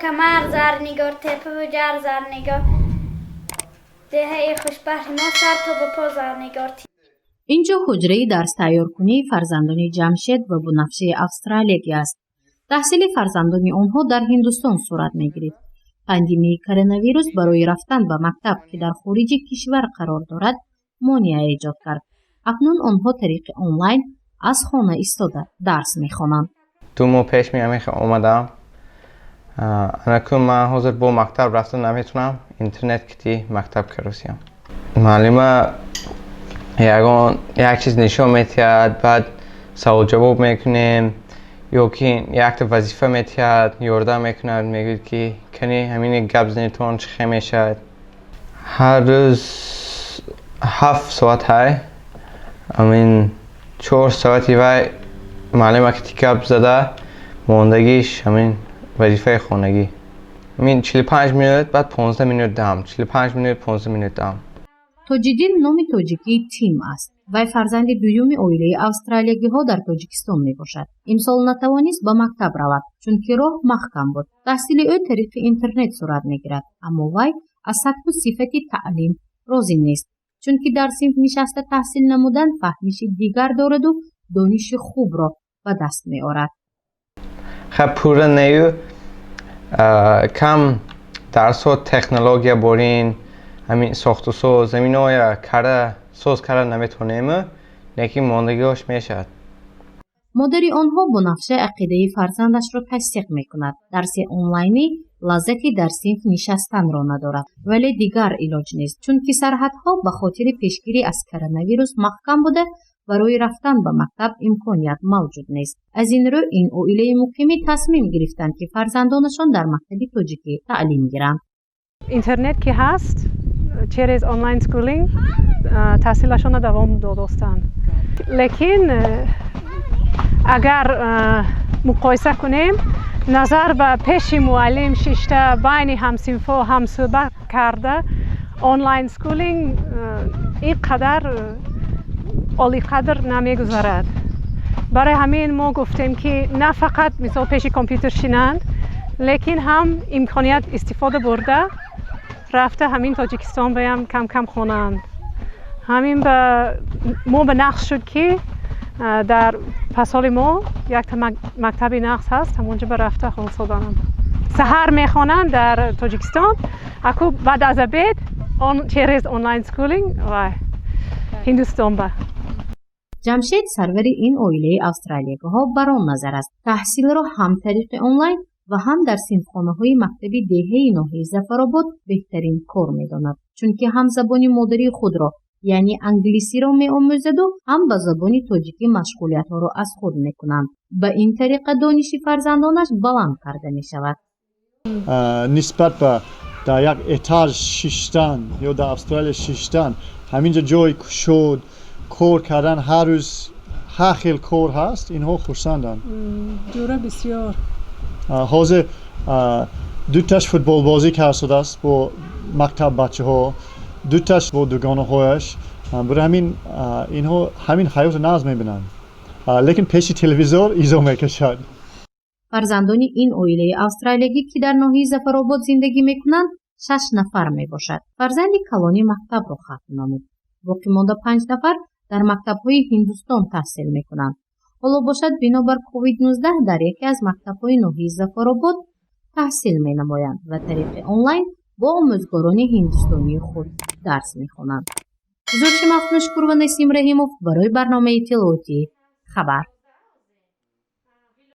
کمر زرنگار تپه و جر زرنگار دهه خوشبخت ما سر تا به پا زرنگار. اینجا حجره درس تیارکنی فرزندان جمشید و بنفشه استرالیایی است. تحصیل فرزندان آنها در هندوستان صورت می‌گیرد. پاندمی کرونا ویروس برای رفتن به مکتب که در خارج کشور قرار دارد مانع ایجاد کرد. اکنون آنها طریق آنلاین از خانه ایستاده درس می‌خوانند. 2 ماه پیش اومدم. اکنون من حاضر با مکتب رفتن نمیتونم. اینترنت کتی مکتب کرسیم. معلم یک چیز نشون می‌دهد، بعد سوال جواب میکنیم، یا که یک وظیفه می‌دهد، یارده میکند، میگه که کنی همین گپ زنیتون چه میشد. هر روز 7 ساعت های همین 4 ساعتی و معلم که گپ زده موندگیش همین وظیفه خانگی. همین 45 منوت بعد 15 منوت دام، 45 منوت 15 منوت دام. توجیدین نام توجیکی تیم است. وی فرزند دوم اویله استرالیایی ها در تاجیکستان می باشد. امسال نتوانست به مکتب رود چون که راه محکم بود. تحصیل او طریق اینترنت صورت میگیرد، اما وی از سطح و صفت تعلیم راضی نیست چون که در صنف نشسته تحصیل نمودن فهمیش دیگر دارد و دانش خوب را به دست می آورد. خب پورا نیو کم درس و تکنولوژی بورین همین ساخت و ساز زمین های کاره ساز کاره نمیتونیم لیکن ماندگیش میشد. مادری آنها بنفشه عقیده فرزندش را تصدیق میکند. درس آنلاینی لذتی در صنف نشستن را ندارد ولی دیگر علاج نیست چون که سرحدها به خاطر پیشگیری از کرونا ویروس محکم بوده برای رفتن به مکتب امکانیت موجود نیست. از این رو این عائله مقیمی تصمیم گرفتند که فرزندانشان در مکتب تاجیکی تعلیم گیرند. اینترنت که هست چیز آنلاین سکولینگ تحصیلشان دوام دادستند. لیکن اگر مقایسه کنیم نظر به پیش معلم ششته بین همصنفا هم صحبت کرده آنلاین سکولینگ اینقدر عالی قدر نمیگذرد. برای همین ما گفتیم که نه فقط مثلا پیش کامپیوتر شینند لیکن هم امکانیت استفاده برده رفته همین تاجیکستان بیام کم کم خوانند. همین ما به نقش شد که در پسال ما یک مکتب نقص هست همونجا به رفته خوانسادانم. سحر میخوانند در تاجیکستان اکو بعد از بید چیز آنلاین سکولینگ و هندوستان با. جمشید سرور این عائله استرالیایی ها بر آن نظر است تحصیل را هم طریق آنلاین و هم در صنفخانه‌های مکتبی دهه ناحیه ظفرآباد بهترین کار می‌داند چون که هم زبان مادری خود را یعنی انگلیسی را می‌آموزد و هم به زبان تاجیکی مشغولیت‌ها را از خود می‌کنند. به این طریق دانش فرزندانش بلند کرده می‌شود. نسبت به در یک اتاج شیشتن یا در استرالیا شیشتن همینجا جای شد کار کردن هر روز هر خیل کار هست اینها خرسندن. دوره بسیار حاضر دوتاش فوتبال بازی کرده است با مکتب بچه ها دوتاش با دوگانه هایش برای همین اینها همین حیات ناز میبینن لیکن پیش تلویزیون ایزا میکشد. فرزندان این عائله استرالیایی که در ناحیه ظفرآباد زندگی میکنند 6 نفر میباشد. فرزند کلانی مکتب را ختم نمود. باقی مانده 5 نفر در مکتب‌های هندوستان تحصیل میکنند. حالا باشد بنابر کووید 19 در یکی از مکتب‌های ناحیه ظفرآباد تحصیل می‌نمایند و طریق آنلاین با آموزگاران هندوستانی خود درس می‌خوانند. زورچی مفنوش قربان نسیم رحیموف برای برنامه اطلاعاتی خبر.